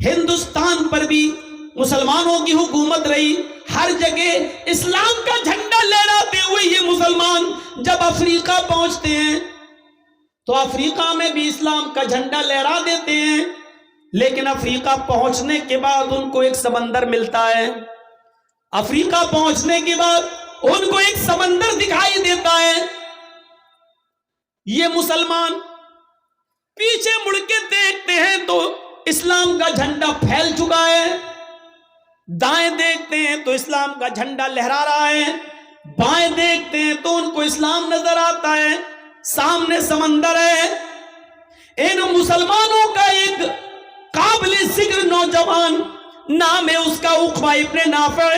ہندوستان پر بھی مسلمانوں کی حکومت رہی، ہر جگہ اسلام کا جھنڈا لہراتے ہوئے یہ مسلمان جب افریقہ پہنچتے ہیں تو افریقہ میں بھی اسلام کا جھنڈا لہرا دیتے ہیں، لیکن افریقہ پہنچنے کے بعد ان کو ایک سمندر ملتا ہے، افریقہ پہنچنے کے بعد ان کو ایک سمندر دکھائی دیتا ہے۔ یہ مسلمان پیچھے مڑ کے دیکھتے ہیں تو اسلام کا جھنڈا پھیل چکا ہے، دائیں دیکھتے ہیں تو اسلام کا جھنڈا لہرا رہا ہے، بائیں دیکھتے ہیں تو ان کو اسلام نظر آتا ہے، سامنے سمندر ہے۔ ان مسلمانوں کا ایک قابل ذکر نوجوان، نام ہے اس کا عقبہ ابن نافع،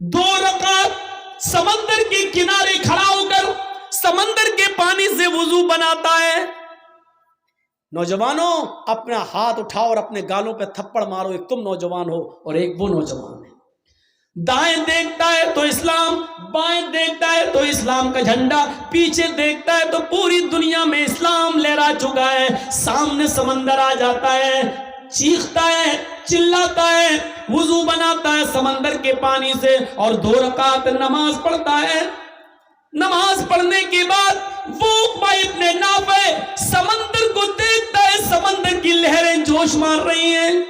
2 رکعت سمندر کے کنارے کھڑا ہو کر سمندر کے پانی سے وضو بناتا ہے۔ نوجوانوں اپنا ہاتھ اٹھاؤ اور اپنے گالوں پہ تھپڑ مارو، ایک تم نوجوان ہو اور ایک وہ نوجوان ہے۔ دائیں دیکھتا ہے تو اسلام، بائیں دیکھتا ہے تو اسلام کا جھنڈا، پیچھے دیکھتا ہے تو پوری دنیا میں اسلام لہرا چکا ہے، سامنے سمندر آ جاتا ہے، چیختا ہے، چلاتا ہے، وضو بناتا ہے سمندر کے پانی سے اور 2 رکعت نماز پڑھتا ہے۔ نماز پڑھنے کے بعد وہ عقبہ ابن نافع سمندر کو دیکھتا ہے، سمندر کی لہریں جوش مار رہی ہیں،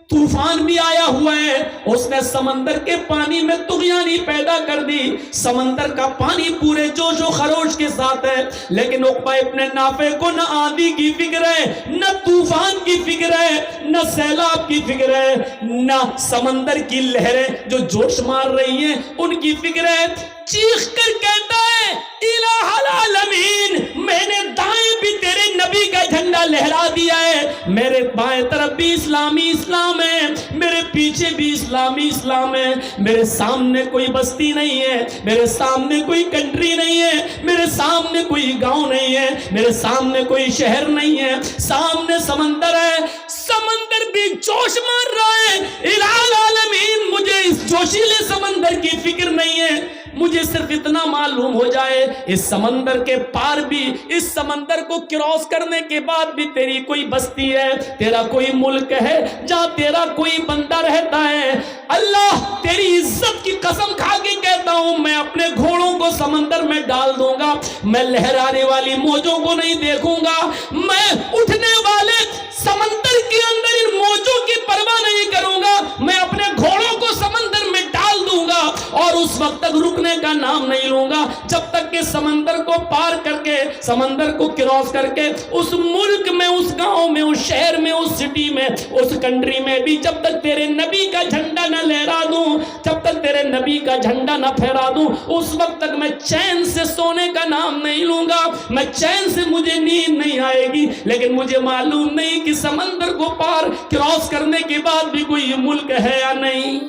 طوفان بھی آیا ہوا ہے، اس نے سمندر کے پانی میں طغیانی پیدا کر دی، سمندر کا پانی پورے جوش و خروش کے ساتھ ہے، لیکن عقبہ ابن نافع کو نہ آندھی کی فکر ہے، نہ طوفان کی فکر ہے، نہ سیلاب کی فکر ہے، نہ سمندر کی لہریں جو جوش مار رہی ہیں ان کی فکر ہے۔ چیخ کر کہتا ہے الہ العالمین، میں نے دائیں بھی تیرے نبی کا جھنڈا لہرا دیا ہے، میرے بائیں طرف بھی اسلامی اسلام ہے، میرے پیچھے بھی اسلامی اسلام ہے، میرے سامنے کوئی بستی نہیں ہے، میرے سامنے کوئی کنٹری نہیں ہے، میرے سامنے کوئی گاؤں نہیں ہے، میرے سامنے کوئی شہر نہیں ہے، سامنے سمندر ہے، سمندر بھی جوش مار رہا ہے۔ الہ العالمین، مجھے اس جوشیلے سمندر کی فکر نہیں ہے، مجھے صرف اتنا معلوم ہو جائے اس سمندر کے پار بھی، اس سمندر کو کراس کرنے کے بعد بھی تیری کوئی بستی ہے، تیرا کوئی ملک ہے جہاں تیرا کوئی بندہ رہتا ہے۔ اللہ تیری عزت کی قسم کھا کے کہتا ہوں، میں اپنے گھوڑوں کو سمندر میں ڈال دوں گا، میں لہرانے والی موجوں کو نہیں دیکھوں گا، میں اٹھنے والے سمندر کے اندر ان موجوں کی پرواہ نہیں کروں گا، میں اپنے گھوڑوں کو سمندر میں ڈال دوں گا اور اس وقت تک رکنے کا نام نہیں لوں گا جب تک کہ سمندر کو پار کر کے، سمندر کو کراس کر کے اس ملک میں، اس گاؤں میں، اس شہر میں، اس سٹی میں، اس کنٹری میں بھی جب تک تیرے نبی کا جھنڈا نہ لہرا دوں، جب تک تیرے نبی کا جھنڈا نہ پھیلا دوں، اس وقت تک میں چین سے سونے کا نام نہیں لوں گا، میں چین سے مجھے نیند نہیں آئے گی۔ لیکن مجھے معلوم نہیں کہ سمندر کو پار کراس کرنے کے بعد بھی کوئی ملک ہے یا نہیں۔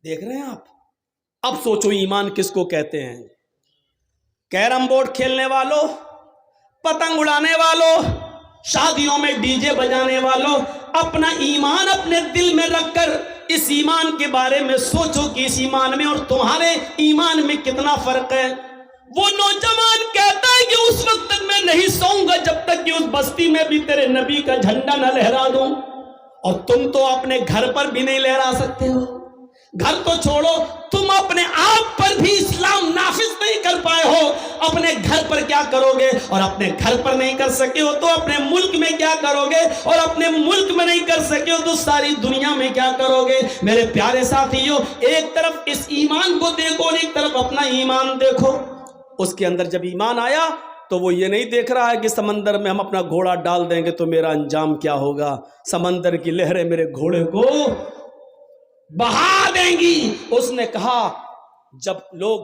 دیکھ رہے ہیں آپ؟ اب سوچو ایمان کس کو کہتے ہیں؟ کیرم بورڈ کھیلنے والوں، پتنگ اڑانے والوں، شادیوں میں ڈی جے بجانے والوں، اپنا ایمان اپنے دل میں رکھ کر اس ایمان کے بارے میں سوچو کہ اس ایمان میں اور تمہارے ایمان میں کتنا فرق ہے۔ وہ نوجوان کہتا ہے کہ اس وقت تک میں نہیں سوؤں گا جب تک کہ اس بستی میں بھی تیرے نبی کا جھنڈا نہ لہرا دوں، اور تم تو اپنے گھر پر بھی نہیں لہرا سکتے ہو، گھر تو چھوڑو، تم اپنے آپ پر بھی اسلام نافذ نہیں کر پائے ہو، اپنے گھر پر کیا کرو گے؟ اور اپنے گھر پر نہیں کر سکے ہو تو اپنے ملک میں کیا کرو گے؟ اور اپنے ملک میں نہیں کر سکے ہو تو ساری دنیا میں کیا کرو گے؟ میرے پیارے ساتھیوں، ایک طرف اس ایمان کو دیکھو اور ایک طرف اپنا ایمان دیکھو۔ اس کے اندر جب ایمان آیا تو وہ یہ نہیں دیکھ رہا ہے کہ سمندر میں ہم اپنا گھوڑا ڈال دیں گے تو میرا انجام کیا ہوگا، سمندر کی لہریں میرے گھوڑے کو بہا دیں گی۔ اس نے کہا جب لوگ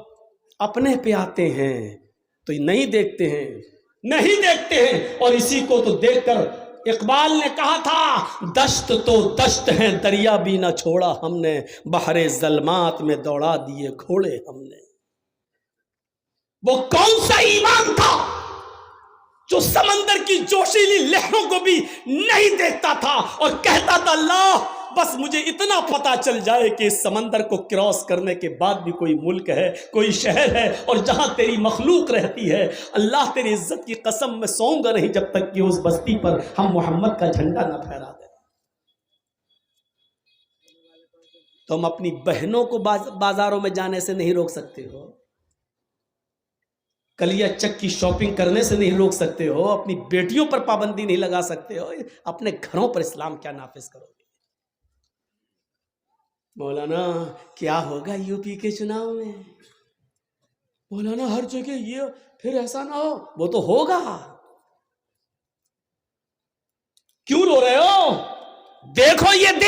اپنے پہ آتے ہیں تو نہیں دیکھتے ہیں، اور اسی کو تو دیکھ کر اقبال نے کہا تھا، دشت تو دشت ہیں دریا بھی نہ چھوڑا ہم نے، بحر ظلمات میں دوڑا دیے گھوڑے ہم نے۔ وہ کون سا ایمان تھا جو سمندر کی جوشیلی لہروں کو بھی نہیں دیکھتا تھا اور کہتا تھا اللہ بس مجھے اتنا پتا چل جائے کہ اس سمندر کو کراس کرنے کے بعد بھی کوئی ملک ہے، کوئی شہر ہے، اور جہاں تیری مخلوق رہتی ہے، اللہ تیری عزت کی قسم میں سوؤں گا نہیں جب تک کہ اس بستی پر ہم محمد کا جھنڈا نہ پھہرا دیں۔ تم اپنی بہنوں کو بازاروں میں جانے سے نہیں روک سکتے ہو، کلیا چک کی شاپنگ کرنے سے نہیں روک سکتے ہو، اپنی بیٹیوں پر پابندی نہیں لگا سکتے ہو، اپنے گھروں پر اسلام کیا نافذ کرو گے؟ مولانا کیا ہوگا یو پی کے چناؤ میں؟ مولانا ہر جگہ یہ، پھر ایسا نہ ہو، وہ تو ہوگا۔ کیوں رو رہے ہو؟ دیکھو یہ